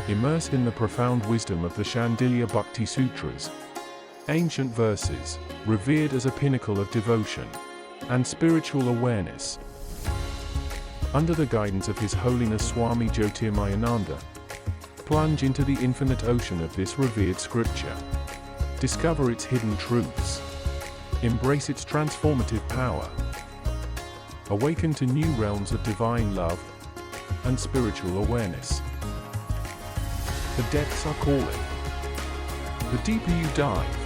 Immerse in the profound wisdom of the Shandilya Bhakti Sutras, ancient verses, revered as a pinnacle of devotion and spiritual awareness. Under the guidance of His Holiness Swami Jyotirmayananda, plunge into the infinite ocean of this revered scripture. Discover its hidden truths. Embrace its transformative power. Awaken to new realms of divine love and spiritual awareness. The depths are calling. The deeper you dive,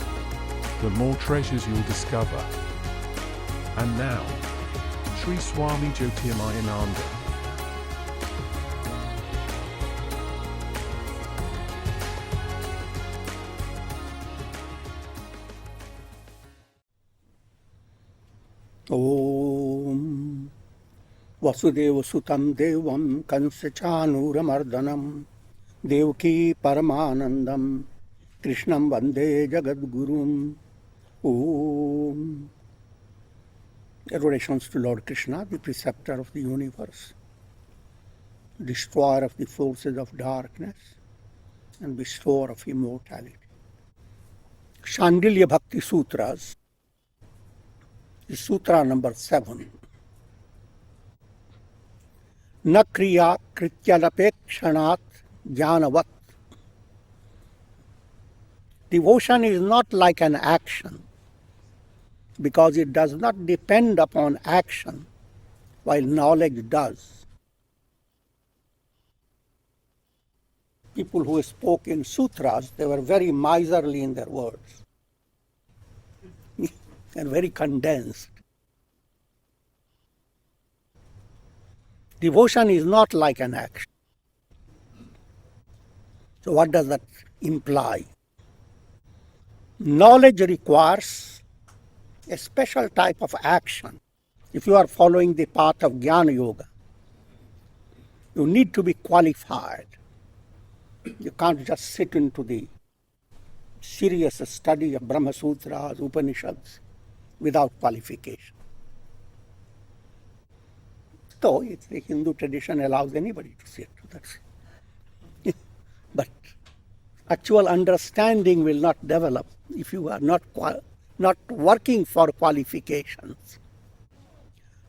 the more treasures you'll discover. And now, Sri Swami Jyotirmayananda. Om Vasudeva Sutam Devam Kansachanuramardhanam Devaki Paramanandam Krishnam Vande Jagadgurum. Om. Adorations to Lord Krishna, the preceptor of the universe, destroyer of the forces of darkness and bestower of immortality. Shandilya Bhakti Sutras, Sutra number 7. Na kriya krityalapekshanat jnanavat. Devotion is not like an action, because it does not depend upon action, while knowledge does. People who spoke in sutras, they were very miserly in their words and very condensed. Devotion is not like an action. So what does that imply? Knowledge requires a special type of action. If you are following the path of Jnana Yoga, you need to be qualified. You can't just sit into the serious study of Brahma Sutras, Upanishads, without qualification. So the Hindu tradition allows anybody to sit. That's it. But actual understanding will not develop if you are not working for qualifications.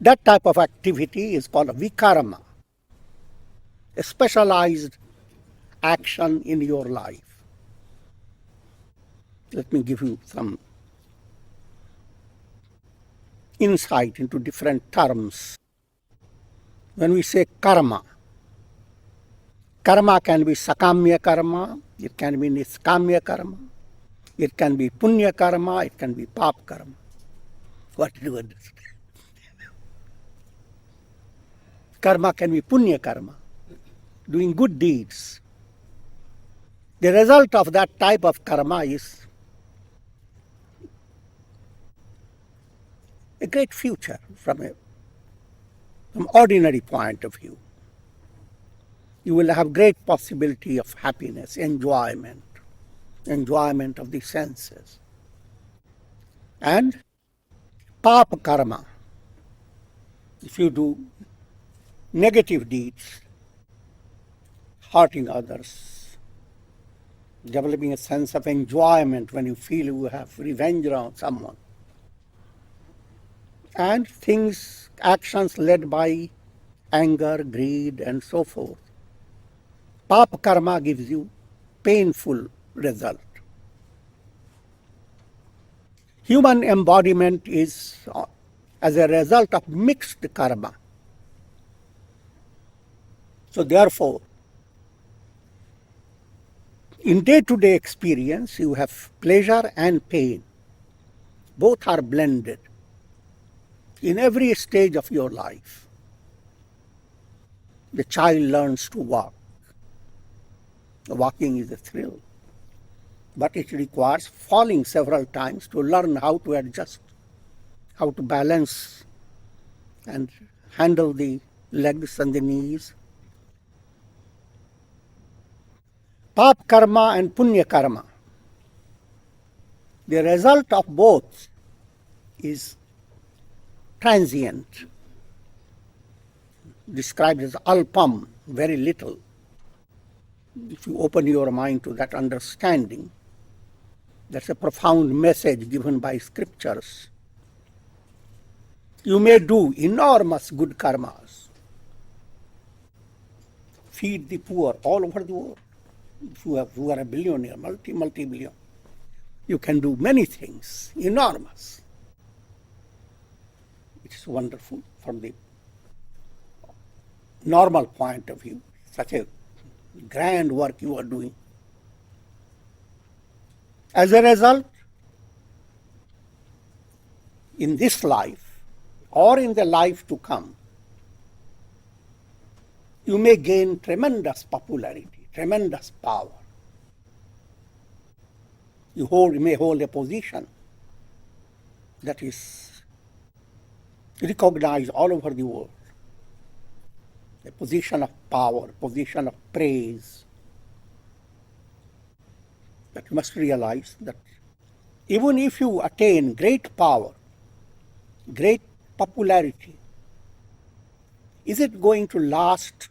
That type of activity is called a vikarma, a specialized action in your life. Let me give you some insight into different terms. When we say karma, karma can be sakamya karma, it can be niskamya karma, it can be punya karma, it can be pap karma. What do you understand? Karma can be punya karma, doing good deeds. The result of that type of karma is a great future from ordinary point of view. You will have great possibility of happiness, enjoyment of the senses. And papa karma, if you do negative deeds, hurting others, developing a sense of enjoyment when you feel you have revenge on someone, and actions led by anger, greed, and so forth. Papa karma gives you painful result. Human embodiment is as a result of mixed karma. So therefore, in day-to-day experience, you have pleasure and pain. Both are blended in every stage of your life. The child learns to walk. Walking is a thrill, but it requires falling several times to learn how to adjust, how to balance and handle the legs and the knees. Pap karma and punya karma. The result of both is transient, described as alpam, very little. if you open your mind to that understanding, that's a profound message given by scriptures. You may do enormous good karmas. Feed the poor all over the world. If you are a billionaire, multi-billion, you can do many things, enormous. It is wonderful from the normal point of view, such a grand work you are doing. As a result, in this life or in the life to come, you may gain tremendous popularity, tremendous power. You may hold a position that is recognized all over the world. A position of power, position of praise. But you must realize that even if you attain great power, great popularity, is it going to last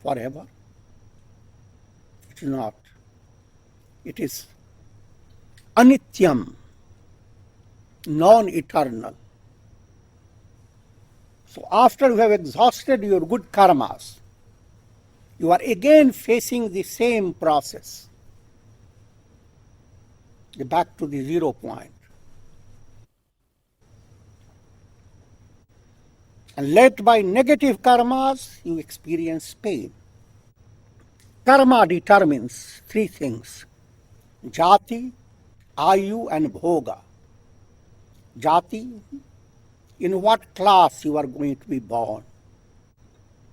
forever? It is not. It is anityam, non-eternal. So after you have exhausted your good karmas, you are again facing the same process, back to the 0 point. And led by negative karmas, you experience pain. Karma determines 3 things: jati, ayu, and bhoga. Jati, in what class you are going to be born,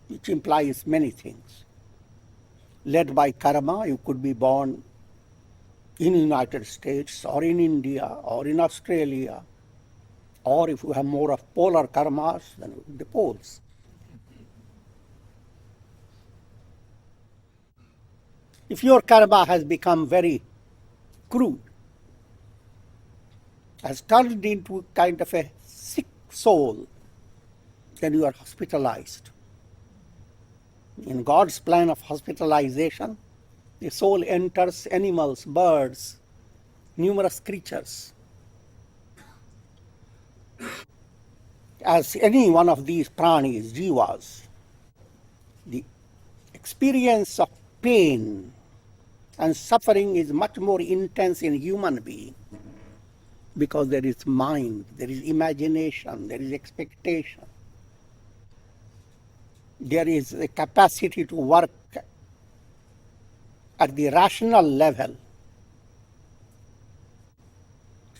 which implies many things. Led by karma, you could be born in the United States or in India or in Australia, or if you have more of polar karmas, then the poles. If your karma has become very crude, has turned into kind of a sick soul, then you are hospitalized. In God's plan of hospitalization, the soul enters animals, birds, numerous creatures. As any one of these pranis, jivas, the experience of pain and suffering is much more intense in human being, because there is mind, there is imagination, there is expectation. There is a capacity to work at the rational level,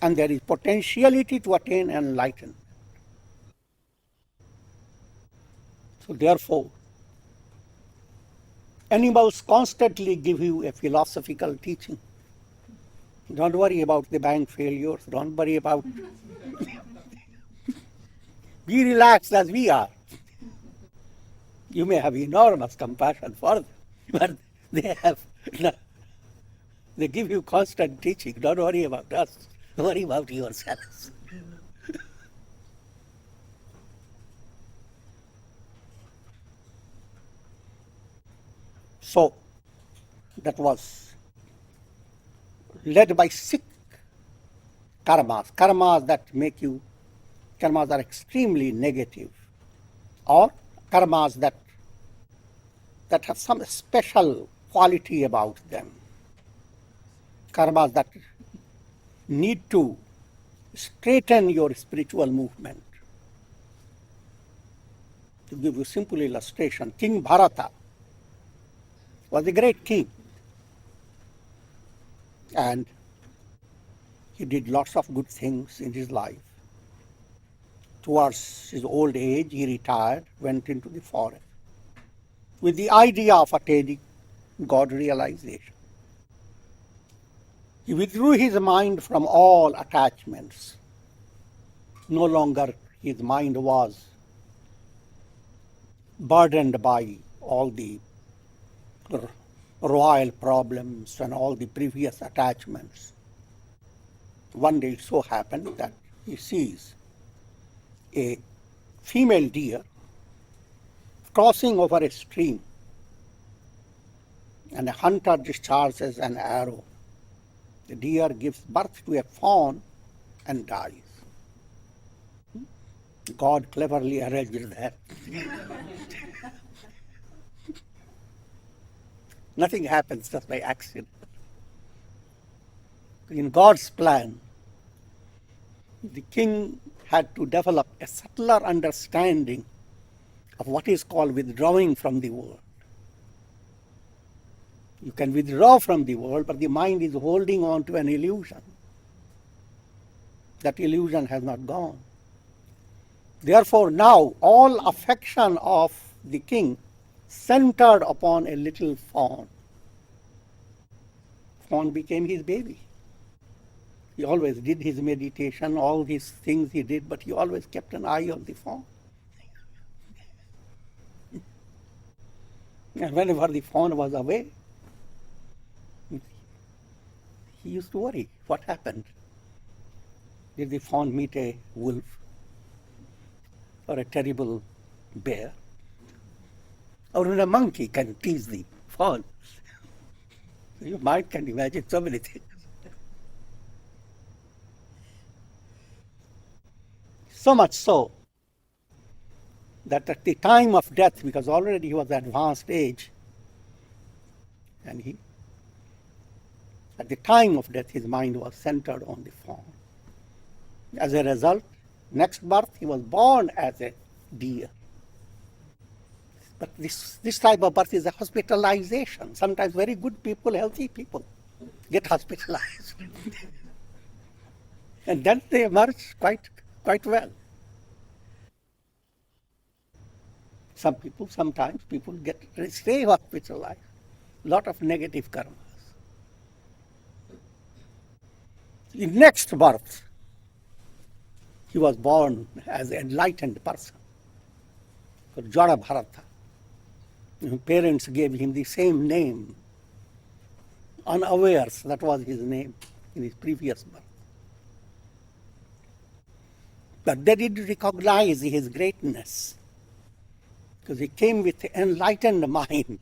and there is potentiality to attain enlightenment. So therefore, animals constantly give you a philosophical teaching. Don't worry about the bank failures. Don't worry about... Be relaxed as we are. You may have enormous compassion for them, but they give you constant teaching. Don't worry about us. Worry about yourselves. So, that was led by sick karmas. Karmas are extremely negative, or karmas that have some special quality about them. Karmas that need to straighten your spiritual movement. To give you a simple illustration, King Bharata was a great king, and he did lots of good things in his life. Towards his old age, he retired, went into the forest with the idea of attaining God realization. He withdrew his mind from all attachments. No longer his mind was burdened by all the royal problems and all the previous attachments. One day it so happened that he sees a female deer crossing over a stream, and a hunter discharges an arrow. The deer gives birth to a fawn and dies. God cleverly arranged that. Nothing happens just by accident. In God's plan, the king had to develop a subtler understanding of what is called withdrawing from the world. You can withdraw from the world, but the mind is holding on to an illusion. That illusion has not gone. Therefore, now all affection of the king centered upon a little fawn. Fawn became his baby. He always did his meditation, all these things he did, but he always kept an eye on the fawn. And whenever the fawn was away, he used to worry. What happened? Did the fawn meet a wolf or a terrible bear? Or when a monkey can tease the fawn? Your mind can imagine so many things. So much so that at the time of death, because already he was advanced age, and at the time of death, his mind was centered on the fawn. As a result, next birth, he was born as a deer. But this type of birth is a hospitalization. Sometimes very good people, healthy people, get hospitalized. And then they emerge quite well. Sometimes people stay hospitalized. A lot of negative karmas. In next birth, he was born as an enlightened person, for Jada Bharata. His parents gave him the same name, unawares that was his name in his previous birth. But they did recognize his greatness, because he came with enlightened mind,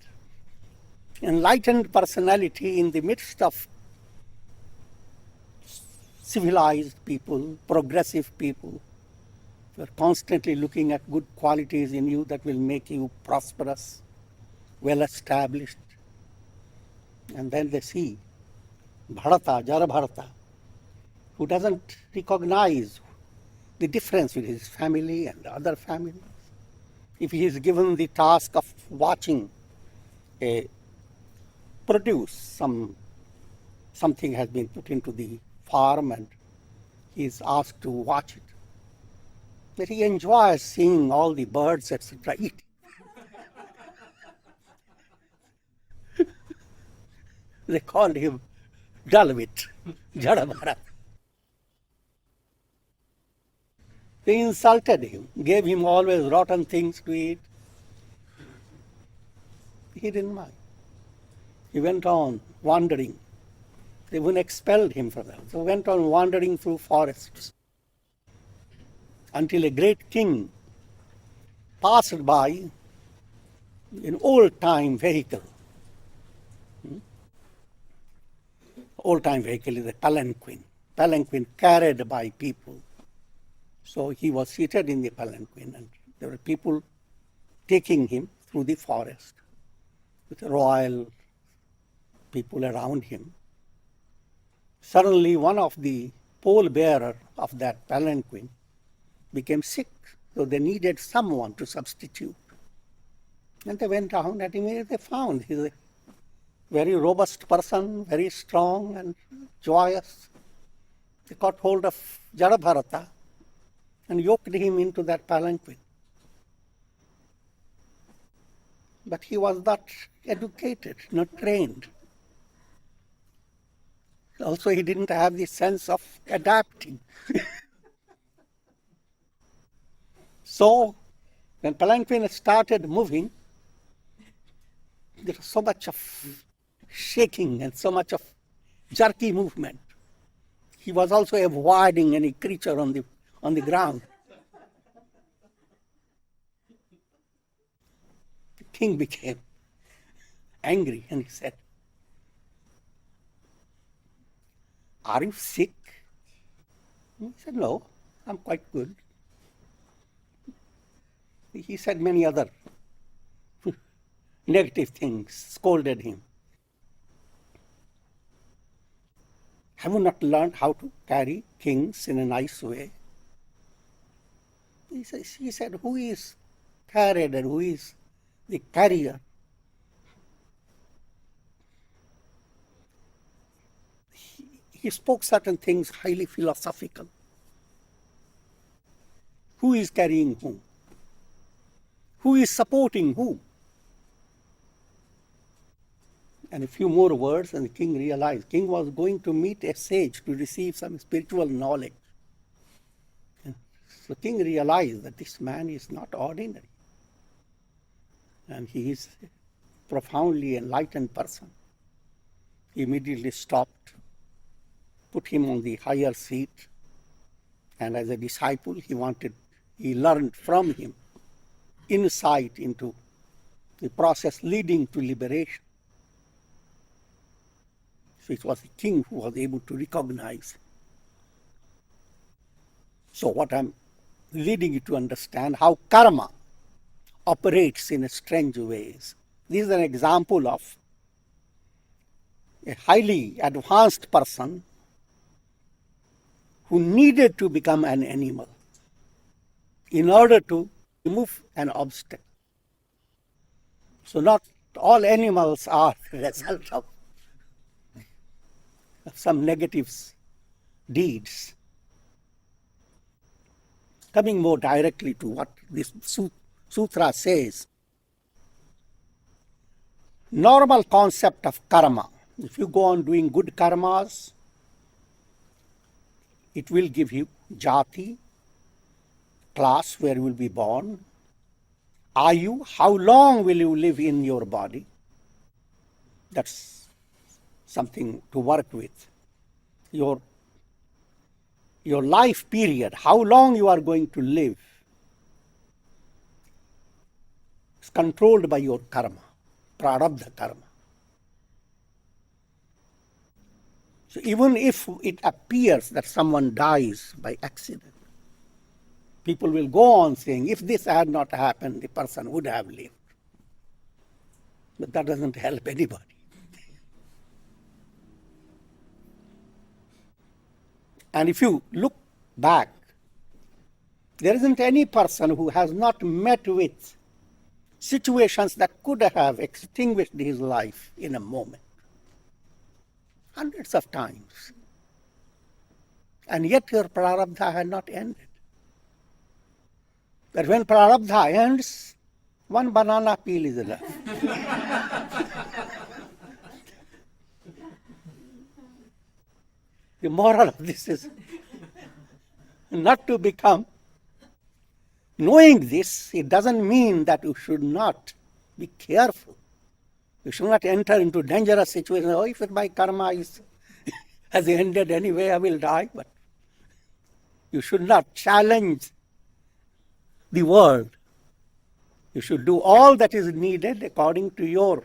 enlightened personality in the midst of civilized people, progressive people, who are constantly looking at good qualities in you that will make you prosperous, well established. And then they see Bharata, Jara Bharata, who doesn't recognize the difference with his family and other families. If he is given the task of watching a produce, something has been put into the farm and he is asked to watch it. But he enjoys seeing all the birds, etc. eat. They called him Dalvit, Jada Bharat. They insulted him, gave him always rotten things to eat. He didn't mind. He went on wandering. They even expelled him from them. So he went on wandering through forests until a great king passed by an old-time vehicle. Old-time vehicle is a palanquin. Palanquin carried by people. So he was seated in the palanquin and there were people taking him through the forest with royal people around him. Suddenly one of the pole bearer of that palanquin became sick, so they needed someone to substitute. And they went around and immediately found he's a very robust person, very strong and joyous. They caught hold of Jada Bharata and yoked him into that palanquin. But he was not educated, not trained. Also, he didn't have the sense of adapting. So, when palanquin started moving, there was so much of shaking and so much of jerky movement. He was also avoiding any creature on the ground. The king became angry and he said, "Are you sick?" He said, "No, I'm quite good." He said many other negative things, scolded him. "Have you not learned how to carry kings in a nice way?" He said, "Who is carried and who is the carrier?" He spoke certain things highly philosophical. Who is carrying whom? Who is supporting whom? And a few more words, and the king realized. King was going to meet a sage to receive some spiritual knowledge. And so king realized that this man is not ordinary. And he is a profoundly enlightened person. He immediately stopped, put him on the higher seat, and as a disciple, he learned from him insight into the process leading to liberation. So it was the king who was able to recognize. So what I'm leading you to understand how karma operates in strange ways. This is an example of a highly advanced person who needed to become an animal in order to remove an obstacle. So not all animals are the result of some negative deeds. Coming more directly to what this sutra says, normal concept of karma. If you go on doing good karmas, it will give you jati, class where you will be born, ayu, how long will you live in your body? That's something to work with. Your life period, how long you are going to live, is controlled by your karma, prarabdha karma. So even if it appears that someone dies by accident, people will go on saying, if this had not happened, the person would have lived. But that doesn't help anybody. And if you look back, there isn't any person who has not met with situations that could have extinguished his life in a moment. Hundreds of times. And yet your prarabdha had not ended. But when prarabdha ends, one banana peel is enough. The moral of this is not to become. Knowing this, it doesn't mean that you should not be careful. You should not enter into dangerous situations. Oh, if my karma has ended anyway, I will die. But you should not challenge the world. You should do all that is needed according to your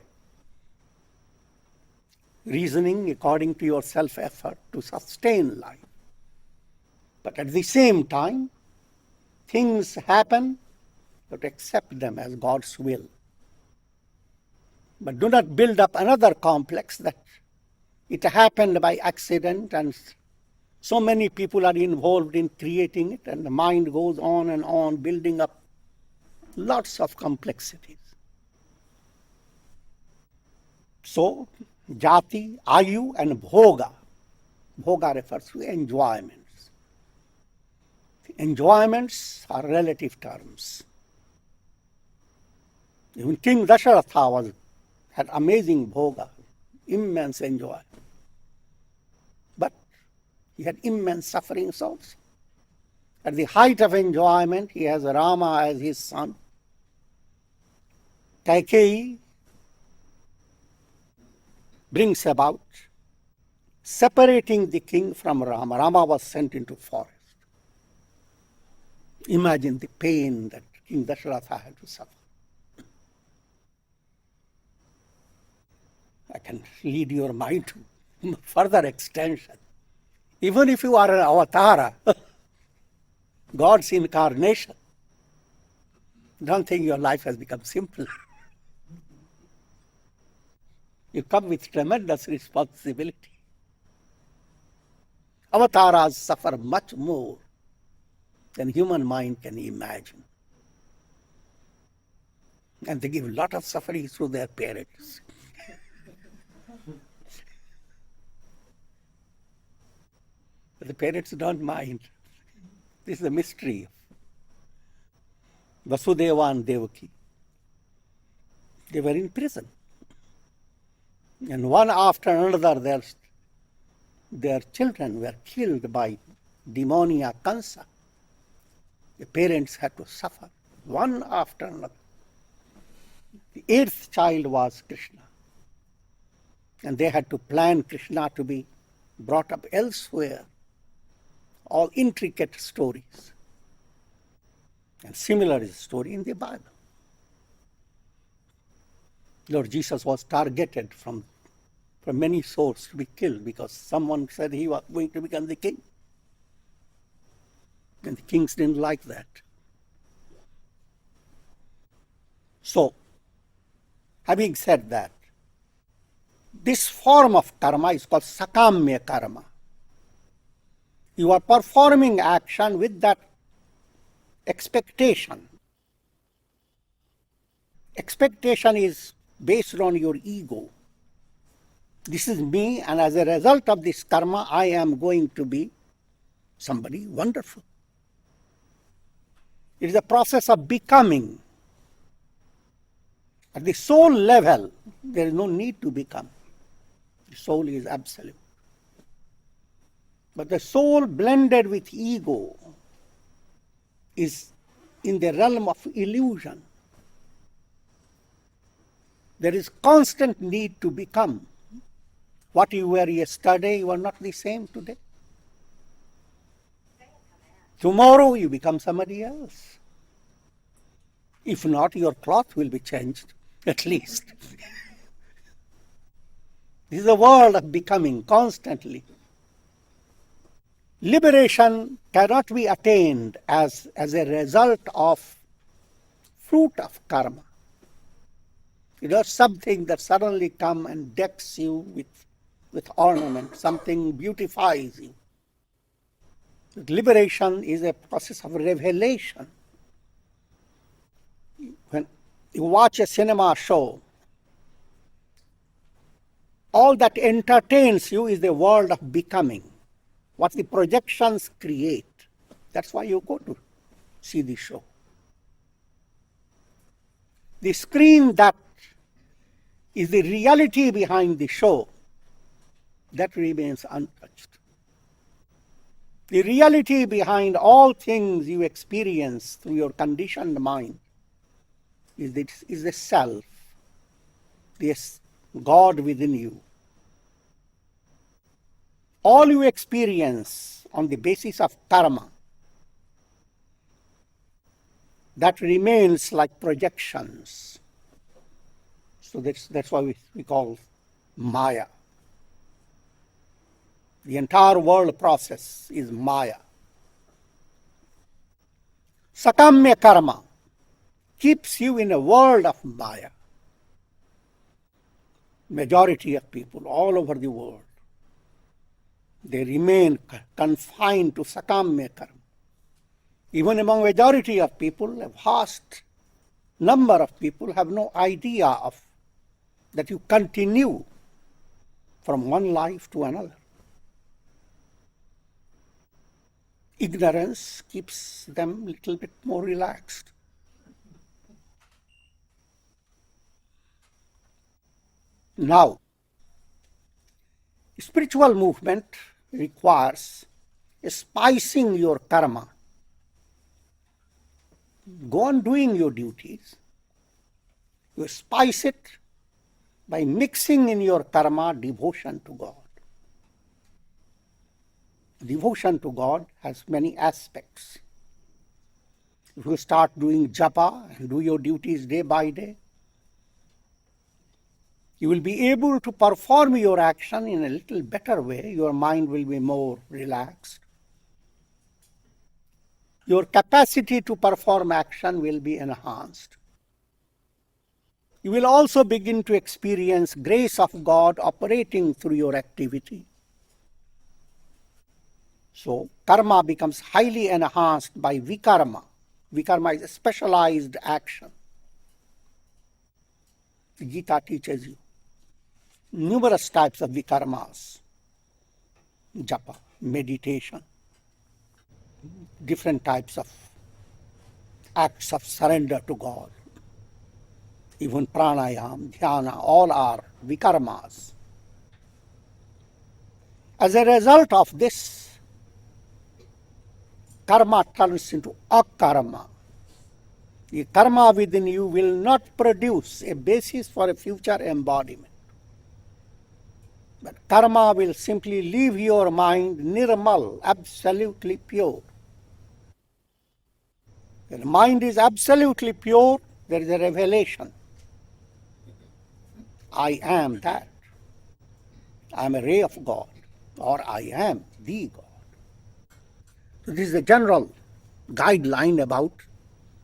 reasoning, according to your self-effort to sustain life. But at the same time, things happen, but accept them as God's will. But do not build up another complex that it happened by accident and so many people are involved in creating it, and the mind goes on building up lots of complexities. So, jati, ayu and bhoga. Bhoga refers to enjoyments. Enjoyments are relative terms. Even King Dasharatha had amazing bhoga, immense enjoyment. But he had immense sufferings also. At the height of enjoyment, he has Rama as his son. Kaikeyi brings about separating the king from Rama. Rama was sent into forest. Imagine the pain that King Dasharatha had to suffer. I can lead your mind to further extension. Even if you are an avatara, God's incarnation, don't think your life has become simple. You come with tremendous responsibility. Avatars suffer much more than human mind can imagine. And they give a lot of suffering through their parents. But the parents don't mind. This is the mystery of Vasudeva and Devaki. They were in prison. And one after another, their children were killed by demoniac Kansa. The parents had to suffer, one after another. The 8th child was Krishna. And they had to plan Krishna to be brought up elsewhere. All intricate stories. And similar is the story in the Bible. Lord Jesus was targeted from many souls to be killed because someone said he was going to become the king. And the kings didn't like that. So, having said that, this form of karma is called sakamya karma. You are performing action with that expectation. Expectation is based on your ego. This is me, and as a result of this karma, I am going to be somebody wonderful. It is a process of becoming. At the soul level, there is no need to become. The soul is absolute. But the soul blended with ego is in the realm of illusion. There is constant need to become. What you were yesterday, you are not the same today. Tomorrow you become somebody else. If not, your cloth will be changed, at least. This is a world of becoming constantly. Liberation cannot be attained as a result of fruit of karma. It is something that suddenly comes and decks you with ornament, something beautifies you. Liberation is a process of revelation. When you watch a cinema show, all that entertains you is the world of becoming. What the projections create. That's why you go to see the show. The screen that is the reality behind the show, that remains untouched. The reality behind all things you experience through your conditioned mind is the self, this God within you. All you experience on the basis of karma, that remains like projections. So that's why we call Maya. The entire world process is Maya. Sakamya karma keeps you in a world of Maya. Majority of people all over the world, they remain confined to sakamya karma. Even among majority of people, a vast number of people have no idea of that you continue from one life to another. Ignorance keeps them a little bit more relaxed. Now, spiritual movement requires spicing your karma. Go on doing your duties. You spice it by mixing in your karma devotion to God. Devotion to God has many aspects. If you start doing japa and do your duties day by day, You will be able to perform your action in a little better way. Your mind will be more relaxed. Your capacity to perform action will be enhanced. You will also begin to experience grace of God operating through your activity. So karma becomes highly enhanced by vikarma. Vikarma is a specialized action. The Gita teaches you numerous types of vikarmas. Japa, meditation, different types of acts of surrender to God. Even pranayam, dhyana, all are vikarmas. As a result of this, karma turns into akarma. The karma within you will not produce a basis for a future embodiment. But karma will simply leave your mind nirmal, absolutely pure. When the mind is absolutely pure, there is a revelation. I am that. I am a ray of God, or I am the God. So this is a general guideline about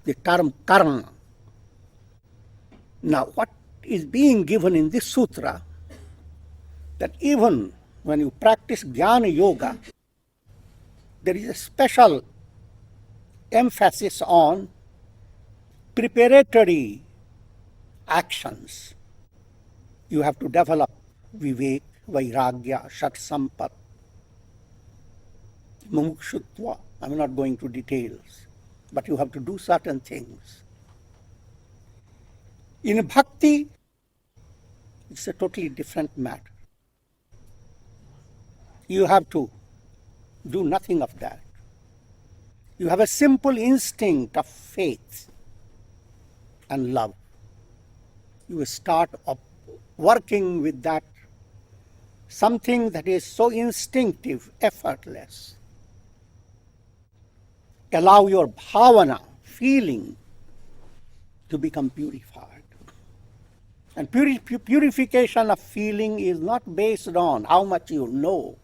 the term karma. Now, what is being given in this sutra, that even when you practice jnana yoga, there is a special emphasis on preparatory actions. You have to develop vivek, vairagya, shat sampat, mumukshutva. I'm not going to details, but you have to do certain things. In bhakti, it's a totally different matter. You have to do nothing of that. You have a simple instinct of faith and love. You start working with that, something that is so instinctive, effortless. Allow your bhavana, feeling, to become purified. And purification of feeling is not based on how much you know,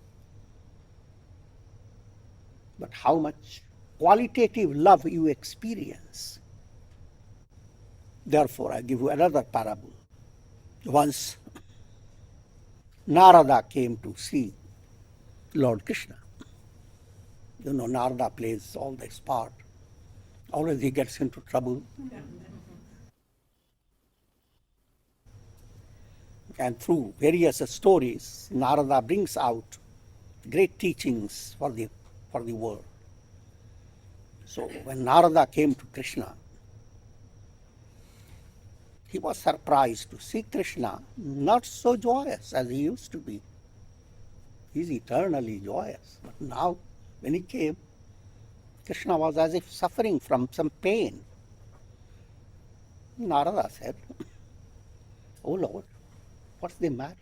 but how much qualitative love you experience. Therefore, I give you another parable. Once, Narada came to see Lord Krishna. You know, Narada plays all this part. Always he gets into trouble. And through various stories, Narada brings out great teachings for the world. So when Narada came to Krishna, he was surprised to see Krishna not so joyous as he used to be. He's eternally joyous. But now, when he came, Krishna was as if suffering from some pain. Narada said, "Oh Lord, what's the matter?"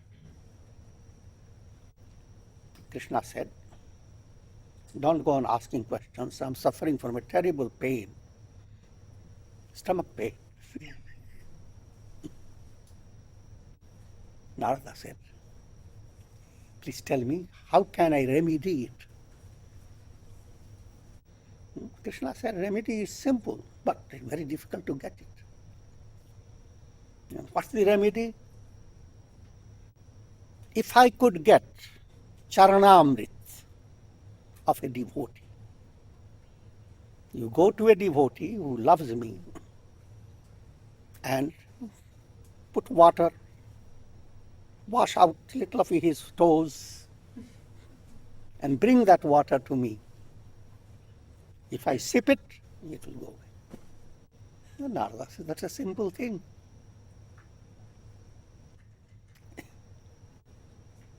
Krishna said, "Don't go on asking questions. I'm suffering from a terrible pain, stomach pain." Narada said, "Please tell me, how can I remedy it?" Krishna said, "Remedy is simple, but very difficult to get it." What's the remedy? If I could get Charanamrit of a devotee, you go to a devotee who loves me and put water, wash out a little of his toes and bring that water to me. If I sip it, it will go away. And Narada said, "That's a simple thing."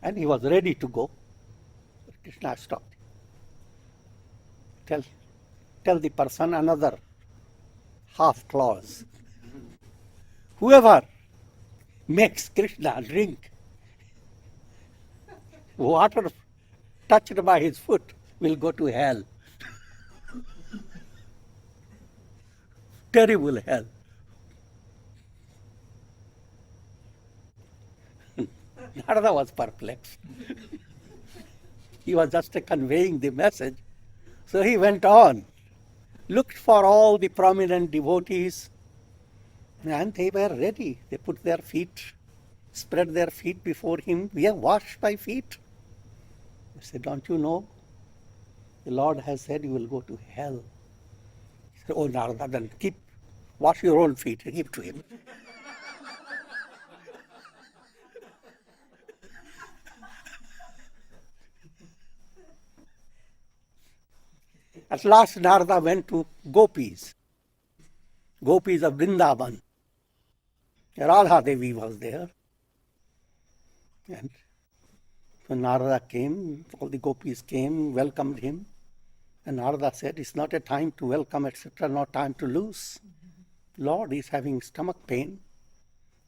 And he was ready to go. But Krishna stopped. Tell the person another half clause. Whoever makes Krishna drink water touched by his foot will go to hell. Terrible hell. Narada was perplexed. He was just conveying the message. So he went on, looked for all the prominent devotees, and they were ready. They put their feet, spread their feet before him. We have washed my feet. He said, don't you know? The Lord has said you will go to hell. He said, oh, Narada, then wash your own feet and give to him. At last, Narada went to gopis of Vrindavan. Radha Devi was there. And when Narada came, all the gopis came, welcomed him. And Narada said, it's not a time to welcome, etc., not time to lose. Lord is having stomach pain,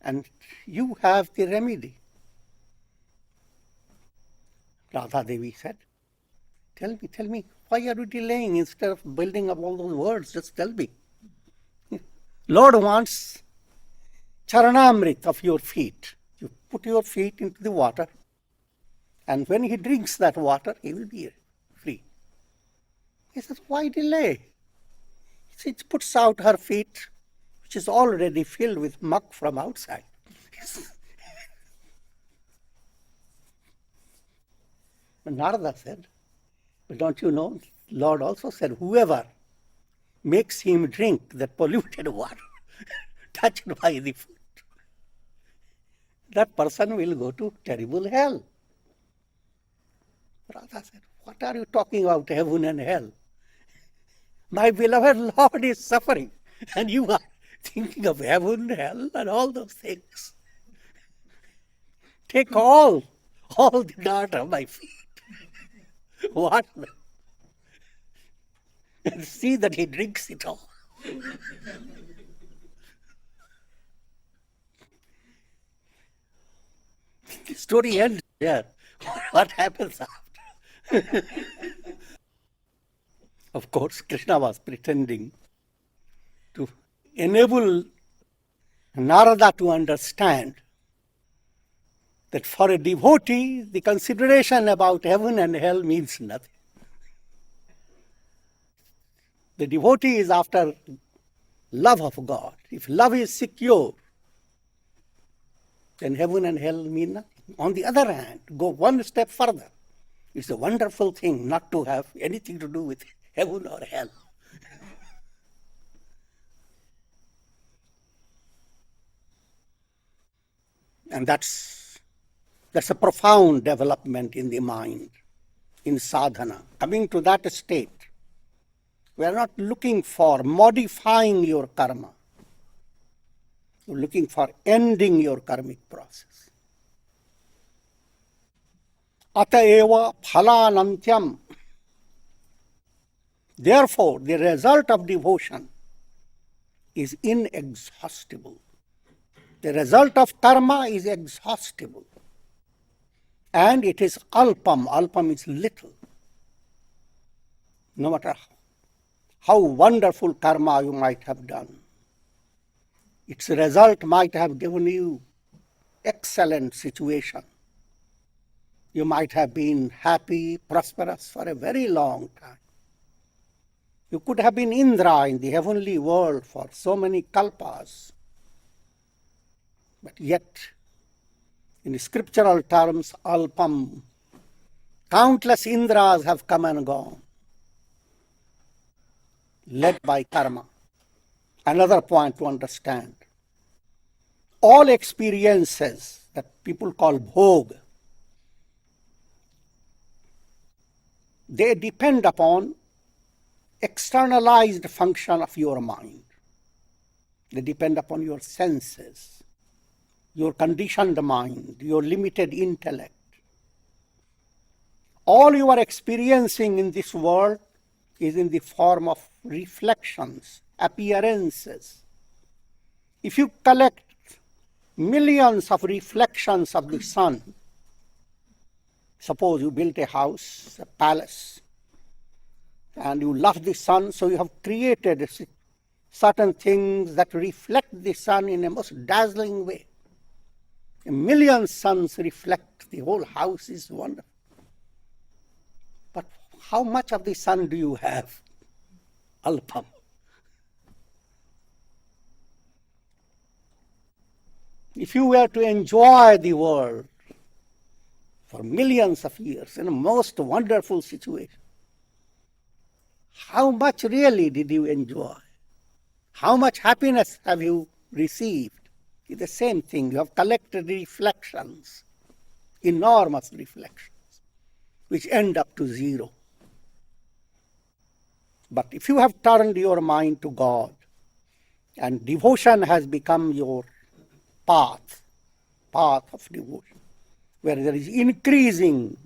and you have the remedy. Radha Devi said, tell me, why are you delaying? Instead of building up all those words, just tell me. Lord wants charanamrit of your feet. You put your feet into the water, and when he drinks that water, he will be free. He says, why delay? She puts out her feet, which is already filled with muck from outside. And Narada said, but don't you know, Lord also said, whoever makes him drink that polluted water, touched by the foot, that person will go to terrible hell. Radha said, what are you talking about, heaven and hell? My beloved Lord is suffering, and you are thinking of heaven, hell, and all those things. Take all the dirt of my feet, wash them, and see that he drinks it all. The story ends there. What happens after? Of course, Krishna was pretending to enable Narada to understand that for a devotee, the consideration about heaven and hell means nothing. The devotee is after love of God. If love is secure, then heaven and hell mean nothing. On the other hand, go one step further. It's a wonderful thing not to have anything to do with heaven or hell. And that's a profound development in the mind, in sadhana. Coming to that state, we are not looking for modifying your karma. You're looking for ending your karmic process. Ataeva phalanantyam. Therefore, the result of devotion is inexhaustible. The result of karma is exhaustible. And it is alpam. Alpam is little. No matter how wonderful karma you might have done, its result might have given you excellent situation. You might have been happy, prosperous for a very long time. You could have been Indra in the heavenly world for so many kalpas. But yet, in scriptural terms, alpam, countless Indras have come and gone, led by karma. Another point to understand. All experiences that people call bhog, they depend upon externalized function of your mind. They depend upon your senses, your conditioned mind, your limited intellect. All you are experiencing in this world is in the form of reflections, appearances. If you collect millions of reflections of the sun, suppose you built a house, a palace, and you love the sun, so you have created certain things that reflect the sun in a most dazzling way. A million suns reflect, the whole house is wonderful. But how much of the sun do you have? Alpam. If you were to enjoy the world for millions of years in a most wonderful situation, how much really did you enjoy? How much happiness have you received? It's the same thing. You have collected reflections, enormous reflections, which end up to zero. But if you have turned your mind to God, and devotion has become your path of devotion, where there is increasing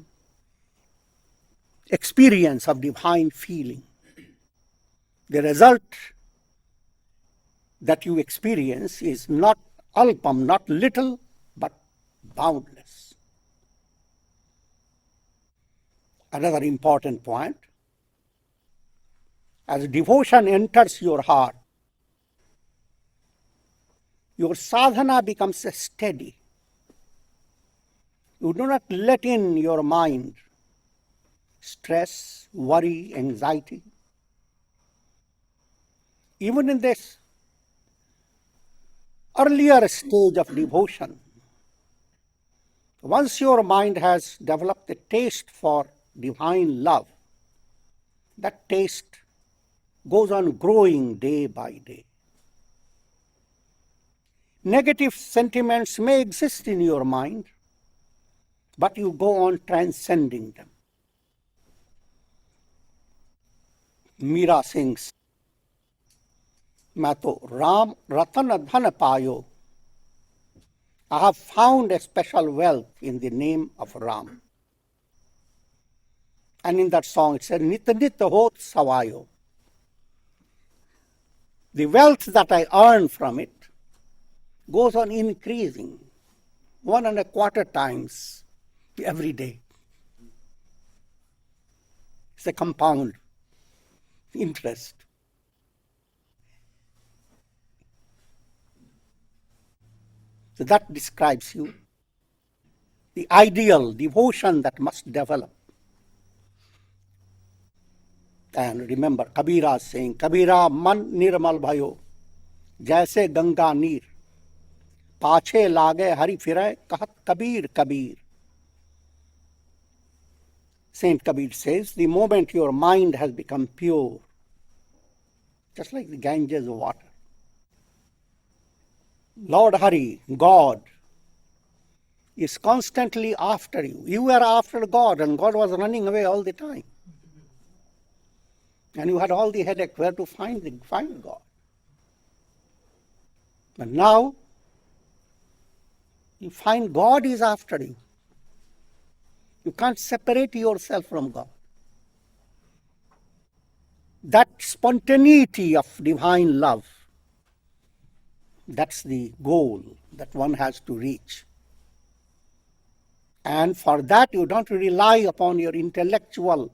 experience of divine feeling, the result that you experience is not alpam, not little, but boundless. Another important point, as devotion enters your heart, your sadhana becomes steady. You do not let in your mind stress, worry, anxiety. Even in this earlier stage of devotion, once your mind has developed a taste for divine love, that taste goes on growing day by day. Negative sentiments may exist in your mind, but you go on transcending them. Meera sings, "मैं तो राम रतन धन पायो." I have found a special wealth in the name of Ram. And in that song it says, "Nit nit hot savayo." The wealth that I earn from it goes on increasing 1.25 times every day. It's a compound interest. So that describes you the ideal devotion that must develop. And remember, Kabira is saying, "Kabira man nirmal bhayo, jaise ganga neer, paache lage hari firay, kahat Kabir Kabir." Saint Kabir says, the moment your mind has become pure, just like the Ganges water, Lord Hari, God, is constantly after you. You were after God, and God was running away all the time. And you had all the headache where to find God. But now, you find God is after you. You can't separate yourself from God. That spontaneity of divine love, that's the goal that one has to reach. And for that, you don't rely upon your intellectual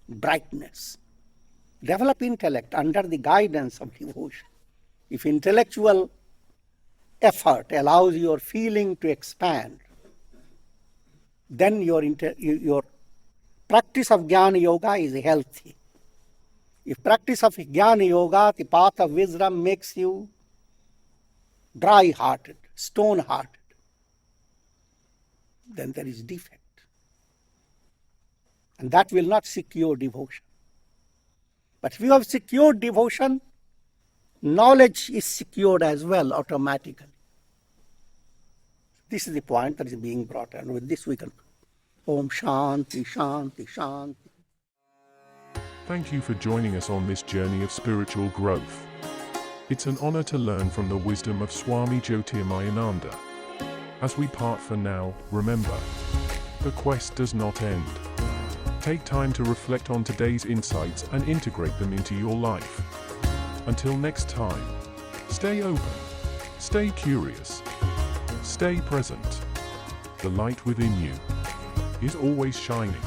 brightness. Develop intellect under the guidance of devotion. If intellectual effort allows your feeling to expand, then your practice of Jnana Yoga is healthy. If practice of Jnana Yoga, the path of wisdom, makes you dry-hearted, stone-hearted, then there is defect. And that will not secure devotion. But if you have secured devotion, knowledge is secured as well automatically. This is the point that is being brought, and with this we can Om Shanti, Shanti, Shanti. Thank you for joining us on this journey of spiritual growth. It's an honor to learn from the wisdom of Swami Jyotirmayananda. As we part for now, remember, the quest does not end. Take time to reflect on today's insights and integrate them into your life. Until next time, stay open, stay curious, stay present. The light within you is always shining.